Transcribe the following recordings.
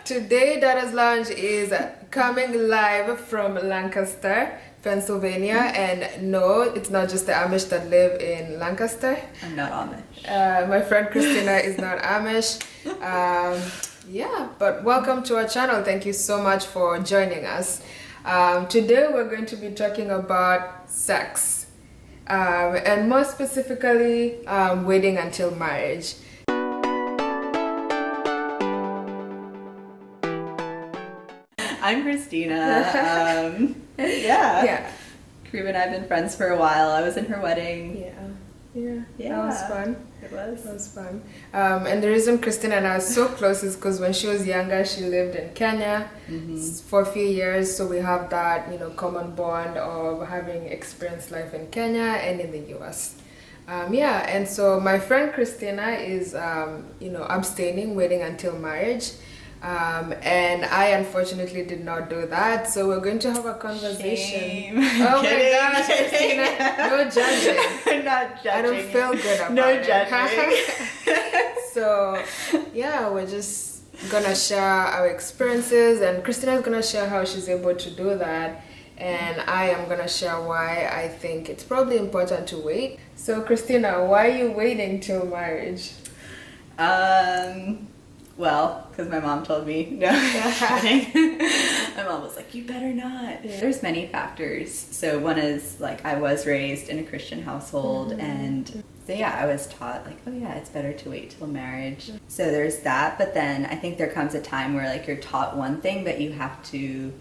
Today, Dadas Lounge is coming live from Lancaster, Pennsylvania. And no, it's not just the Amish that live in Lancaster. I'm not Amish. My friend Christina is not Amish. Yeah, but welcome to our channel. Thank you so much for joining us. Today, we're going to be talking about sex. And more specifically, waiting until marriage. I'm Christina. Yeah. Kareem and I have been friends for a while. I was in her wedding. Yeah. That was fun. It was. That was fun. And the reason Christina and I are so close is because when she was younger, she lived in Kenya for a few years. So we have that, common bond of having experienced life in Kenya and in the US. And so my friend Christina is, abstaining, waiting until marriage. And I unfortunately did not do that, so we're going to have a conversation. Shame. Oh Kidding. My gosh, Christina, no judging. I'm not judging. I don't feel good about no it. judging. So, we're just gonna share our experiences, and Christina is gonna share how she's able to do that, and I am gonna share why I think it's probably important to wait. So, Christina, why are you waiting till marriage? Well, because my mom told me. No, kidding. My mom was like, you better not. Yeah. There's many factors. So one is, I was raised in a Christian household, and so I was taught, it's better to wait till marriage. So there's that, but then I think there comes a time where, you're taught one thing, but you have to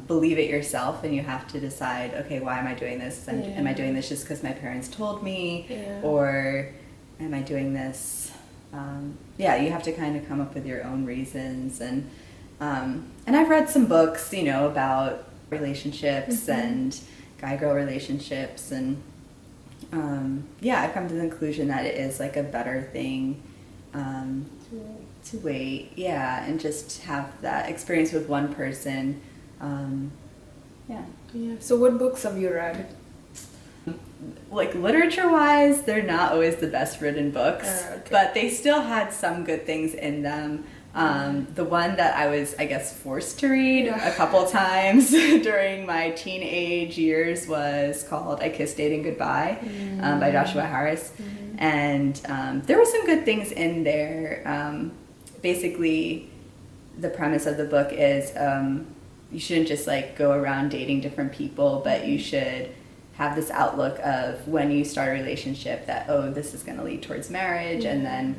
believe it yourself, and you have to decide, okay, why am I doing this? Am I doing this just because my parents told me? Or am I doing this... you have to kind of come up with your own reasons, and I've read some books, about relationships and guy-girl relationships, and I've come to the conclusion that it is a better thing to wait, and just have that experience with one person. So what books have you read? Literature-wise, they're not always the best written books, but they still had some good things in them. The one that I was, forced to read a couple times during my teenage years was called I Kissed Dating Goodbye by Joshua Harris. And there were some good things in there. Basically, the premise of the book is you shouldn't just go around dating different people, but you should have this outlook of when you start a relationship that, this is going to lead towards marriage, and then...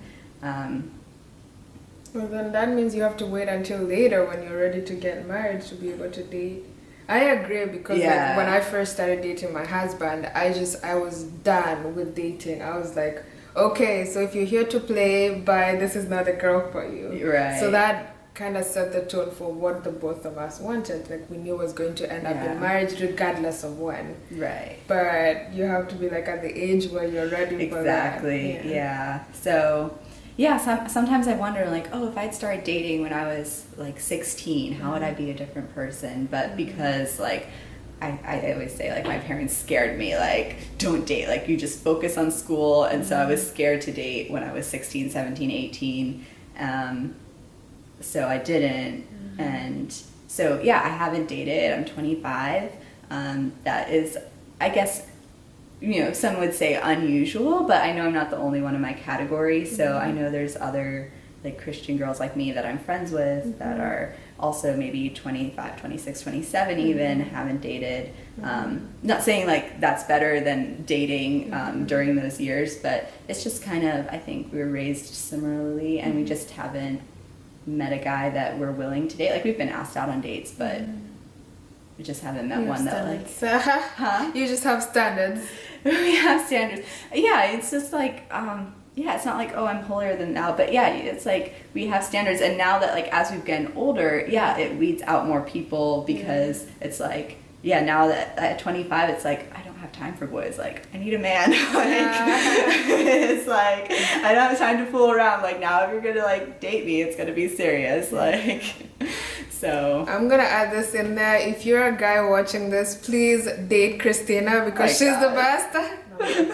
Well, then that means you have to wait until later when you're ready to get married to be able to date. I agree, because when I first started dating my husband, I was done with dating. I was like, okay, so if you're here to play, bye, this is not the girl for you. Right. So that kind of set the tone for what the both of us wanted. We knew it was going to end up in marriage regardless of when. Right. But you have to be at the age where you're ready for that. Exactly. Yeah. So, sometimes I wonder, if I'd started dating when I was 16, how would I be a different person? But because I always say, my parents scared me, don't date, you just focus on school. And so I was scared to date when I was 16, 17, 18. So I didn't, and so I haven't dated. I'm 25. That is, I guess, some would say unusual, but I know I'm not the only one in my category. So I know there's other Christian girls like me that I'm friends with that are also maybe 25, 26, 27 even, haven't dated. Not saying that's better than dating during those years, but it's just kind of, I think we were raised similarly, and we just haven't met a guy that we're willing to date. We've been asked out on dates, but we just haven't met one that You just have standards. We have standards. It's just it's not I'm holier than thou, but it's we have standards, and now that as we've gotten older, it weeds out more people, because it's now that at 25, it's I don't have time for boys. I need a man. It's I don't have time to fool around. Now if you're gonna date me, it's gonna be serious. So I'm gonna add this in there. If you're a guy watching this, please date Christina, because she's the best. No, I'm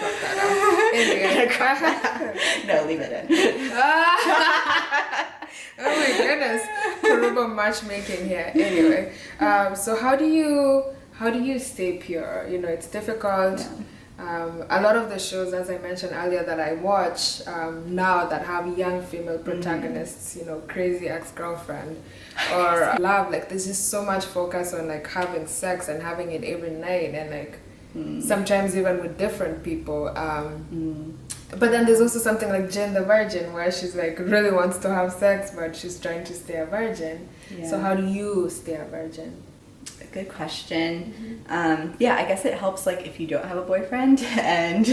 gonna crop that out. Anyway. No, leave it in. Oh my goodness, Karuba matchmaking here. Anyway, so how do you stay pure? You know, it's difficult. A lot of the shows, as I mentioned earlier, that I watch now that have young female protagonists, you know, crazy ex-girlfriend or love, like there's just so much focus on like having sex and having it every night and like sometimes even with different people. But then there's also something like Jane the Virgin where she's like really wants to have sex but she's trying to stay a virgin. So how do you stay a virgin? Good question. Yeah, I guess it helps like if you don't have a boyfriend and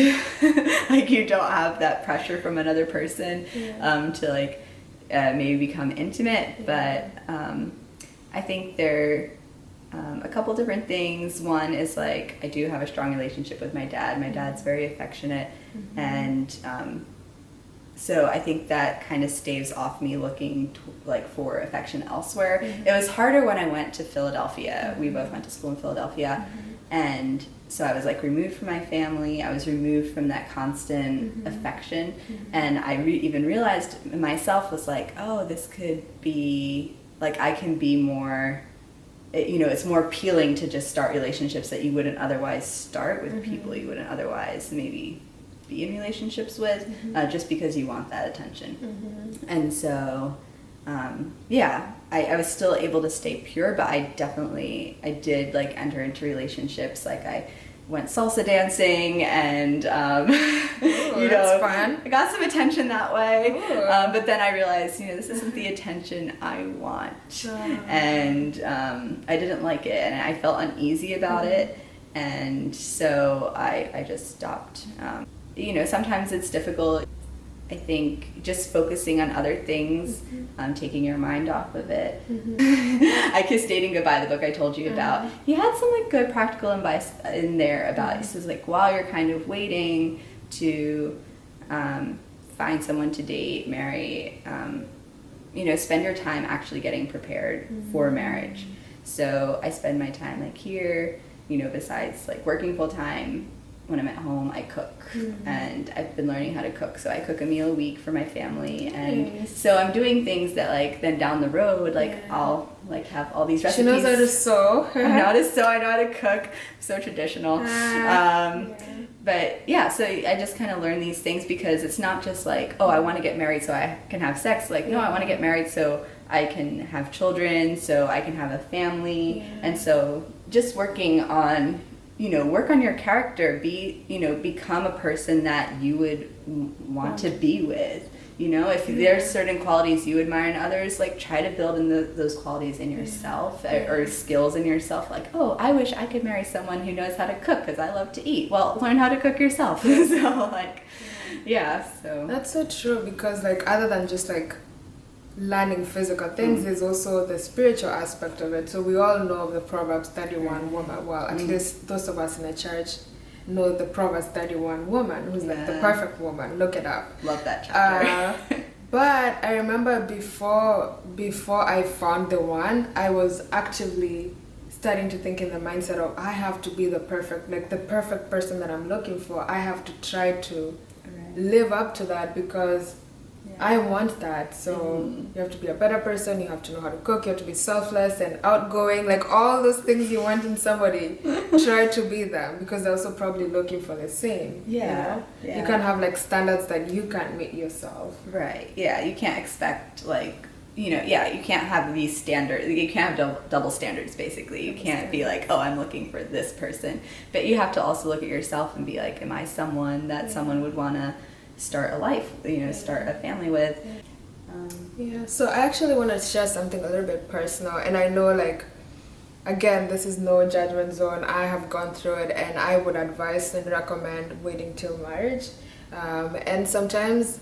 like you don't have that pressure from another person to like maybe become intimate. But I think there are a couple different things. One is like I do have a strong relationship with my dad. My dad's very affectionate and so I think that kind of staves off me looking like for affection elsewhere. It was harder when I went to Philadelphia. We both went to school in Philadelphia. And so I was like removed from my family. I was removed from that constant affection. And I even realized myself was like, oh, this could be, like I can be more, you know, it's more appealing to just start relationships that you wouldn't otherwise start with people you wouldn't otherwise maybe be in relationships with just because you want that attention. And so I was still able to stay pure, but I did like enter into relationships. Like I went salsa dancing and you know, fun. I got some attention that way. But then I realized, you know, this isn't the attention I want. And I didn't like it and I felt uneasy about it. And so I just stopped. You know, sometimes it's difficult. I think just focusing on other things, taking your mind off of it. I Kissed Dating Goodbye, the book I told you about. He had some like good practical advice in there about, he says like while you're kind of waiting to find someone to date, marry, you know, spend your time actually getting prepared for marriage. So I spend my time like here, you know, besides like working full time. When I'm at home, I cook, and I've been learning how to cook. So I cook a meal a week for my family, and so I'm doing things that like then down the road, like I'll like have all these recipes. She knows how to sew. I know how to sew. I know how to cook. So traditional. But yeah, so I just kind of learn these things because it's not just like, oh, I want to get married so I can have sex. Like, no, I want to get married so I can have children, so I can have a family, and so just working on. You know, work on your character, become a person that you would want to be with. You know, if there's certain qualities you admire in others, like try to build in those qualities in yourself or skills in yourself. Like, oh, I wish I could marry someone who knows how to cook because I love to eat. Well, learn how to cook yourself. So like, so. That's so true because like other than just like learning physical things, there's also the spiritual aspect of it. So we all know of the Proverbs 31 woman. Well, at least those of us in the church know the Proverbs 31 woman, who's like the perfect woman. Look it up. Love that chapter. But I remember before I found the one, I was actively starting to think in the mindset of I have to be the perfect person that I'm looking for. I have to try to live up to that because I want that. So you have to be a better person, you have to know how to cook, you have to be selfless and outgoing, like all those things you want in somebody. Try to be them because they're also probably looking for the same. You know? You can't have like standards that you can't meet yourself. Right. Yeah, you can't expect like, you know, you can't have these standards. You can't have double standards basically. You can't be like, oh, I'm looking for this person. But you have to also look at yourself and be like, am I someone that someone would want to start a life, start a family with. So I actually want to share something a little bit personal, and I know like again this is no judgment zone. I have gone through it and I would advise and recommend waiting till marriage, and sometimes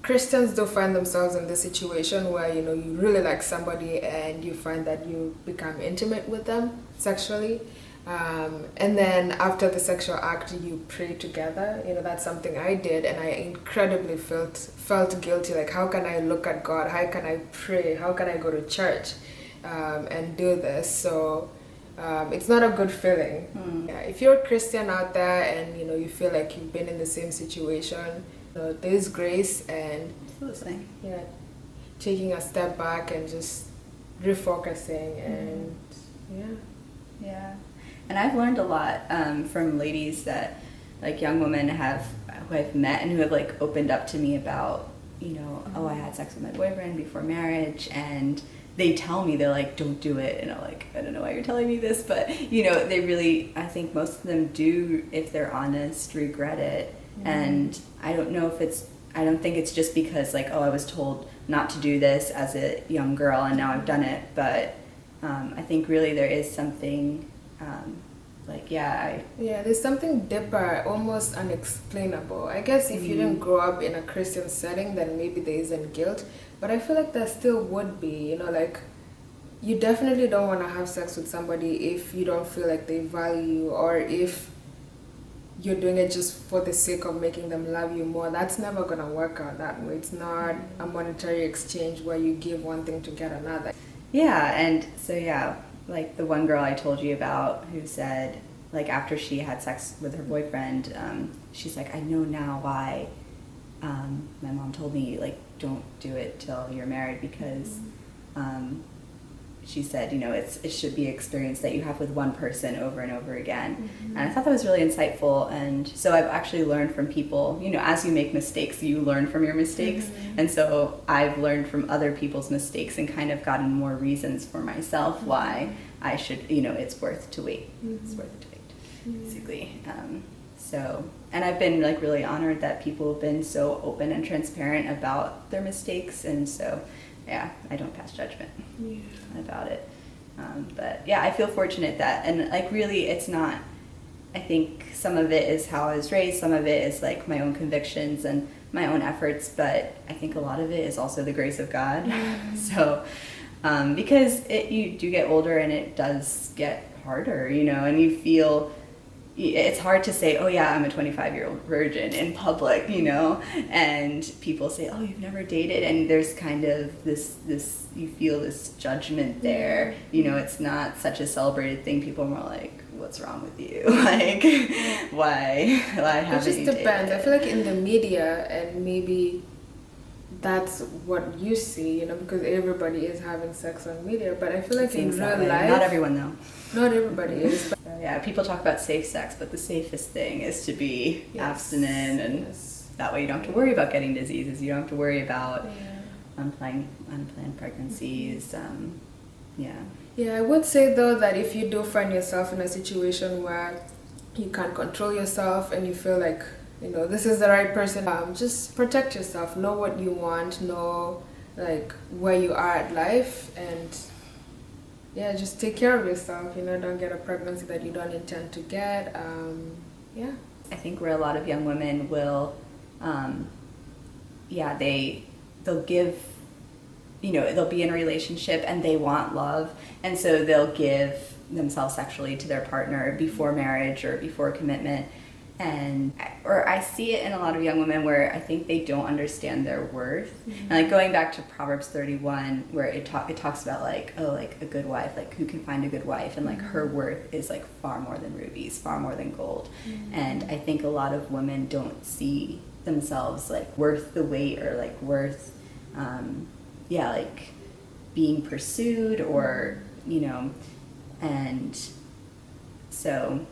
Christians do find themselves in this situation where you really like somebody and you find that you become intimate with them sexually. And then after the sexual act, you pray together. That's something I did, and I incredibly felt guilty. Like, how can I look at God? How can I pray? How can I go to church and do this? So it's not a good feeling. Yeah, if you're a Christian out there and you feel like you've been in the same situation, there's grace and taking a step back and just refocusing and Yeah. And I've learned a lot from ladies that, like, young women who I've met and who have, like, opened up to me about, you know, oh, I had sex with my boyfriend before marriage, and they tell me, they're like, don't do it. And I'm like, I don't know why you're telling me this, but, you know, they really, I think most of them do, if they're honest, regret it. And I don't think it's just because, like, oh, I was told not to do this as a young girl and now I've done it, but I think really there is something there's something deeper, almost unexplainable. I guess if you didn't grow up in a Christian setting, then maybe there isn't guilt, but I feel like there still would be, you know, like, you definitely don't want to have sex with somebody if you don't feel like they value you, or if you're doing it just for the sake of making them love you more. That's never gonna work out that way. It's not a monetary exchange where you give one thing to get another. Yeah, and so like the one girl I told you about who said, like, after she had sex with her boyfriend, she's like, I know now why my mom told me, like, don't do it till you're married, because she said, you know, it should be an experience that you have with one person over and over again. And I thought that was really insightful. And so I've actually learned from people, you know, as you make mistakes, you learn from your mistakes. And so I've learned from other people's mistakes and kind of gotten more reasons for myself why I should, you know, it's worth to wait. It's worth to wait, basically. And I've been, like, really honored that people have been so open and transparent about their mistakes. And so, yeah, I don't pass judgment about it. But yeah, I feel fortunate that, and, like, really it's not, I think some of it is how I was raised, some of it is, like, my own convictions and my own efforts, but I think a lot of it is also the grace of God. So, because you do get older and it does get harder, you know, and you feel, it's hard to say, oh yeah, I'm a 25-year-old virgin in public, you know, and people say, oh, you've never dated, and there's kind of this you feel this judgment there, you know, it's not such a celebrated thing. People are more like, what's wrong with you? Like, why haven't you dated? It just depends. I feel like in the media, and maybe that's what you see, you know, because everybody is having sex on media, but I feel like in real life, not everyone though. Not everybody is. But yeah, people talk about safe sex, but the safest thing is to be abstinent, and that way you don't have to worry about getting diseases. You don't have to worry about unplanned pregnancies. Yeah, I would say though that if you do find yourself in a situation where you can't control yourself and you feel like, you know, this is the right person, just protect yourself. Know what you want. Know, like, where you are at life, and yeah, just take care of yourself, you know, don't get a pregnancy that you don't intend to get. I think where a lot of young women will, they'll give, you know, they'll be in a relationship and they want love, and so they'll give themselves sexually to their partner before marriage or before commitment. Or I see it in a lot of young women where I think they don't understand their worth. And, like, going back to Proverbs 31, where it talks about, like, oh, like, a good wife, like, who can find a good wife, and, like, her worth is, like, far more than rubies, far more than gold. And I think a lot of women don't see themselves, like, worth the wait, or, like, worth like, being pursued, or, you know, and so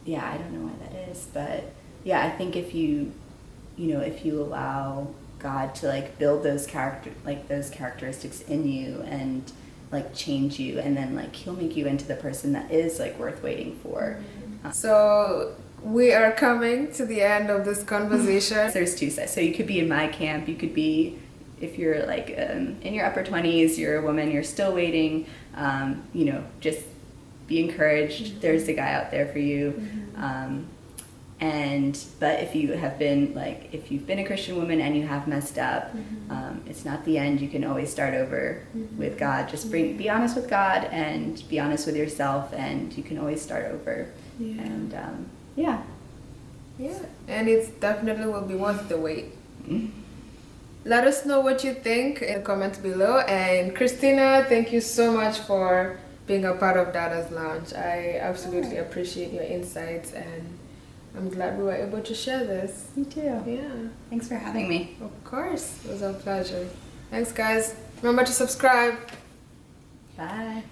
yeah, I don't know why that is, but yeah, I think if you allow God to, like, build those characteristics in you and, like, change you, and then, like, He'll make you into the person that is, like, worth waiting for. So we are coming to the end of this conversation. There's two sides. So you could be in my camp. You could be, if you're, like, in your upper 20s, you're a woman, you're still waiting. You know, just be encouraged. There's a guy out there for you. But if you have been, like, if you've been a Christian woman and you have messed up, it's not the end. You can always start over with God. Just be honest with God and be honest with yourself, and you can always start over. And and it definitely will be worth the wait. Let us know what you think in the comments below. And Christina, thank you so much for being a part of Dadas Lounge. I absolutely appreciate your insights, and I'm glad we were able to share this. Me too. Yeah. Thanks for having me. Of course. It was a pleasure. Thanks, guys. Remember to subscribe. Bye.